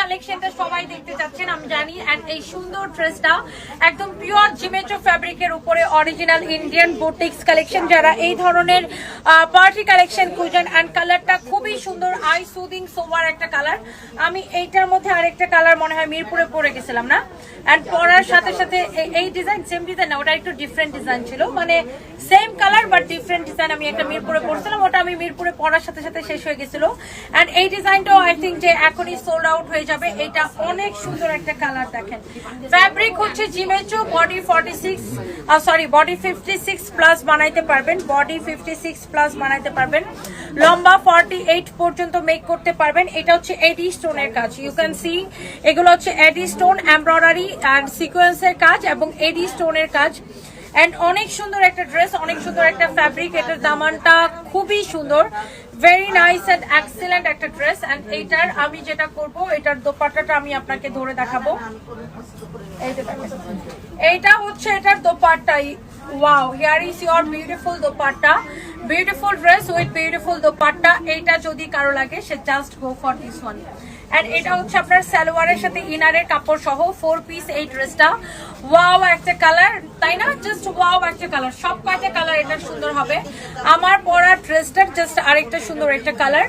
কালেকশনটা সবাই দেখতে চাচ্ছেন আমি জানি। এন্ড এই সুন্দর ড্রেসটা একদম পিওর জিমেচো ফ্যাব্রিকের উপরে অরিজিনাল ইন্ডিয়ান বুটিক্স কালেকশন। যারা এই ধরনের পার্টি কালেকশন খুঁজেন এন্ড কালারটা খুবই সুন্দর, আই সুদিং সোভার একটা কালার। আমি এইটার মধ্যে আরেকটা কালার মনে হয় মিরপুরে পরে গেছিলাম না, এন্ড পরার সাথে সাথে এই ডিজাইন সেম ডিজাইন না, ওটা একটু ডিফারেন্ট ডিজাইন ছিল, মানে same colour but different design. আমি একটা মিরপুরে পরছিলাম, ওটা আমি মিরপুরে পরার সাথে সাথে শেষ হয়ে গেছিল। এন্ড এই ডিজাইনটাও আই থিঙ্ক যে এখনই সোল্ড আউট হয়ে যাবে। এটা অনেক সুন্দর একটা কালার। দেখেন ফ্যাব্রিক হচ্ছে জিমেচো, বডি 46 সরি বডি 56 প্লাস বানাইতে পারবেন, বডি 56 প্লাস বানাইতে পারবেন, লম্বা 48 পর্যন্ত মেক করতে পারবেন। এটা হচ্ছে এডি স্টোনের কাজ, ইউ ক্যান সি এগুলো হচ্ছে এডি স্টোন এমব্রয়ডারি অ্যান্ড সিকোয়েন্সের কাজ এবং এডি স্টোনের কাজ। এন্ড অনেক সুন্দর একটা ড্রেস, অনেক সুন্দর একটা ফ্যাব্রিক। এটার দামানটা খুবই সুন্দর, ভেরি নাইস এন্ড এক্সেলেন্ট একটা ড্রেস। এন্ড এইটার আমি যেটা করব, এটার দোপাট্টাটা আমি আপনাকে ধরে দেখাবো। এইটা হচ্ছে এটার dupatta. Wow, here is your beautiful dupatta, beautiful dress with beautiful dupatta. এইটা যদি কারো লাগে সে just go for this one. And এটা হচ্ছে আপনার সালোয়ারের সাথে ইনারের কাপড় সহ 4 পিস এই ড্রেসটা। ওয়াও একটা কালার, তাই না? জাস্ট ওয়াও একটা কালার, সব কয়টা কালার এটা সুন্দর হবে। আমার পরা ড্রেসটার জাস্ট আরেকটা সুন্দর একটা কালার।